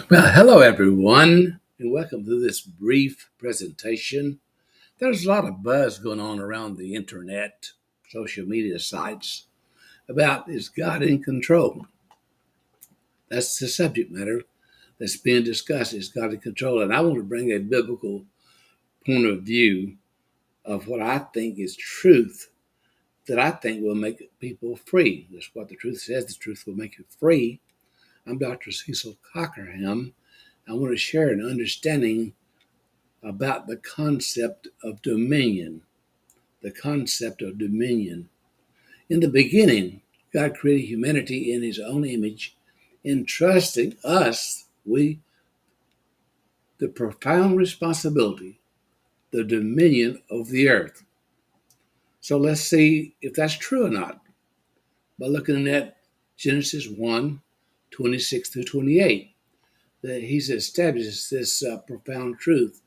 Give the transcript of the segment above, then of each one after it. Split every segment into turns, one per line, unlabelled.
Well, hello everyone, and welcome to this brief presentation. There's a lot of buzz going on around the internet, social media sites about is God in control? That's the subject matter that's being discussed. Is God in control? And I want to bring a biblical point of view of what I think is truth that I think will make people free. That's what the truth says. The truth will make you free. I'm Dr. Cecil Cockerham. I want to share an understanding about the concept of dominion. The concept of dominion. In the beginning, God created humanity in his own image, entrusting us, the profound responsibility, the dominion of the earth. So let's see if that's true or not by looking at Genesis 1, 26 through 28. That he's established this profound truth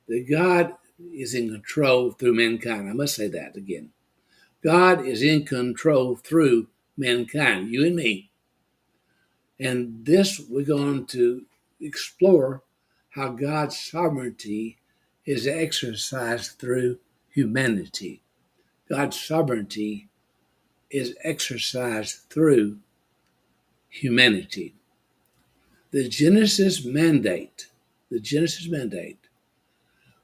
that God is in control through mankind. I must say that again. God is in control through mankind, you and me. And this, we're going to explore how God's sovereignty is exercised through humanity. God's sovereignty is exercised through humanity. The Genesis mandate,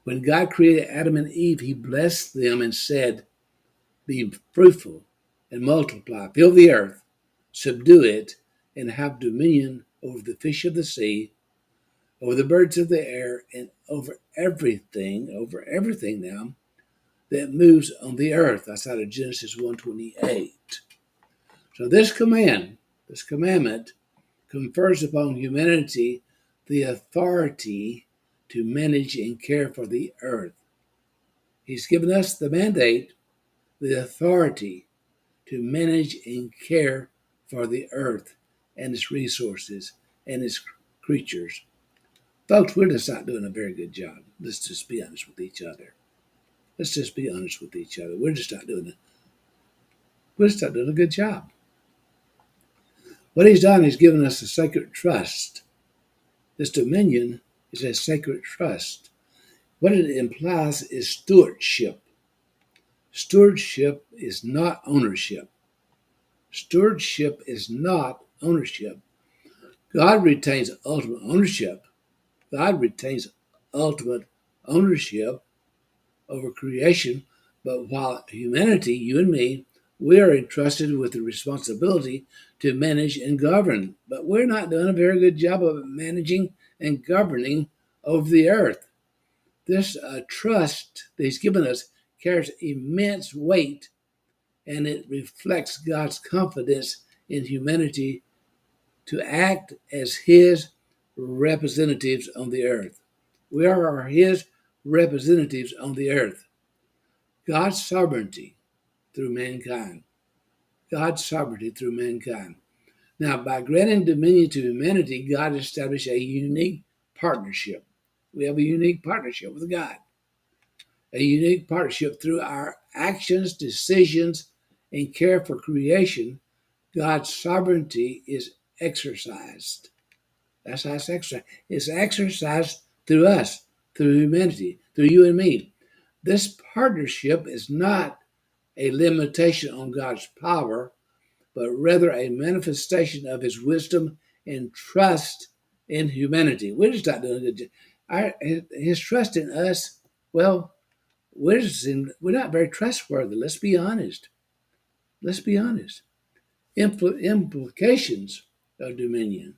when God created Adam and Eve, he blessed them and said, be fruitful and multiply, fill the earth, subdue it, and have dominion over the fish of the sea, over the birds of the air, and over everything now that moves on the earth. That's out of Genesis 1:28. So this commandment confers upon humanity the authority to manage and care for the earth. He's given us the mandate, the authority to manage and care for the earth and its resources and its creatures. Folks, we're just not doing a very good job. Let's just be honest with each other. Let's just be honest with each other. We're just not doing a good job. What he's done is given us a sacred trust. This dominion is a sacred trust. What it implies is stewardship. Stewardship is not ownership. Stewardship is not ownership. God retains ultimate ownership. God retains ultimate ownership over creation, but while humanity, you and me, we are entrusted with the responsibility to manage and govern. But we're not doing a very good job of managing and governing over the earth. This trust that He's given us carries immense weight, and it reflects God's confidence in humanity to act as His representatives on the earth. We are His representatives on the earth. God's sovereignty through mankind. God's sovereignty through mankind. Now, by granting dominion to humanity, God established a unique partnership. We have a unique partnership with God, a unique partnership through our actions, decisions, and care for creation. God's sovereignty is exercised. That's how it's exercised. It's exercised through us, through humanity, through you and me. This partnership is not a limitation on God's power, but rather a manifestation of his wisdom and trust in humanity. We're just not doing a good job. His trust in us, well, we're not very trustworthy. Let's be honest. Let's be honest. Implications of dominion.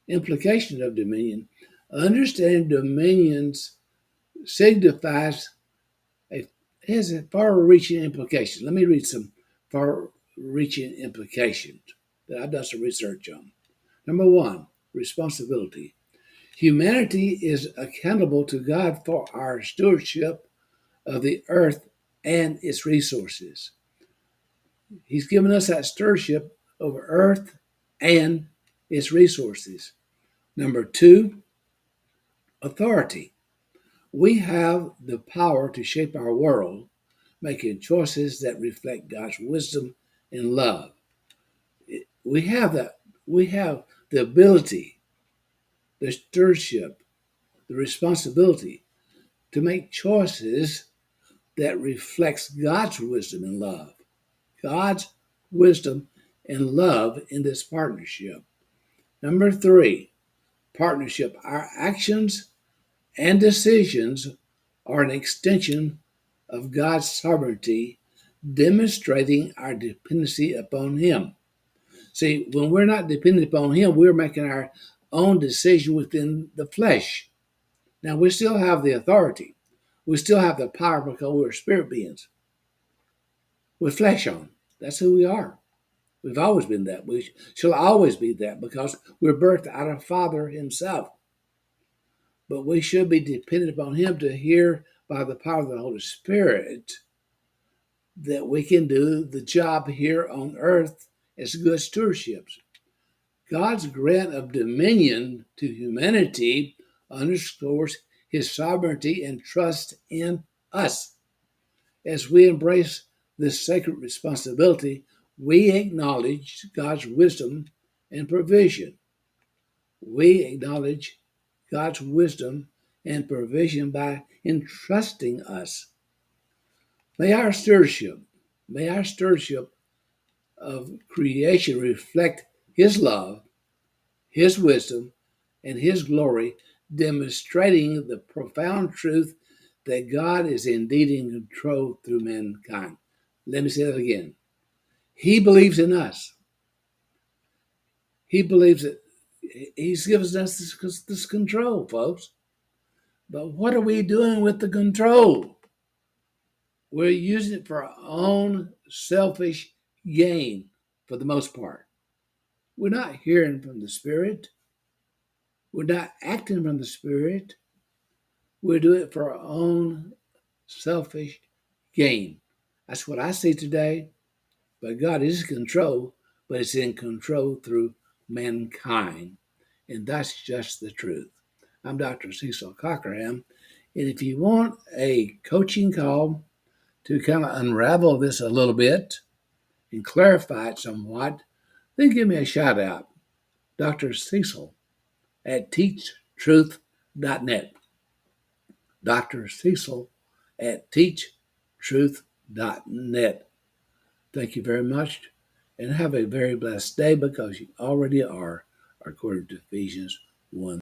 Implications of dominion. Understanding dominions signifies has a far-reaching implication. Let me read some far-reaching implications that I've done some research on. Number one, responsibility. Humanity is accountable to God for our stewardship of the earth and its resources. He's given us that stewardship over earth and its resources. Number two, authority. We have the power to shape our world, making choices that reflect God's wisdom and love. We have that. We have the ability the stewardship, the responsibility to make choices that reflects God's wisdom and love. God's wisdom and love in this partnership. Number 3, partnership. Our actions and decisions are an extension of God's sovereignty, demonstrating our dependency upon Him. See, when we're not dependent upon Him, we're making our own decision within the flesh. Now, we still have the authority. We still have the power because we're spirit beings with flesh on. That's who we are. We've always been that. We shall always be that because we're birthed out of Father Himself. But we should be dependent upon Him to hear by the power of the Holy Spirit that we can do the job here on earth as good stewardships. God's grant of dominion to humanity underscores His sovereignty and trust in us. As we embrace this sacred responsibility, we acknowledge God's wisdom and provision. We acknowledge God's wisdom and provision by entrusting us. May our stewardship of creation reflect His love, His wisdom, and His glory, demonstrating the profound truth that God is indeed in control through mankind. Let me say that again. He believes in us. He believes that He's given us this control, folks. But what are we doing with the control? We're using it for our own selfish gain for the most part. We're not hearing from the Spirit. We're not acting from the Spirit. We're doing it for our own selfish gain. That's what I see today. But God is in control, but it's in control through mankind. And that's just the truth. I'm Dr. Cecil Cockerham. And if you want a coaching call to kind of unravel this a little bit and clarify it somewhat, then give me a shout out. Dr. Cecil at teachtruth.net. Dr. Cecil at teachtruth.net. Thank you very much and have a very blessed day because you already are, according to Ephesians 1.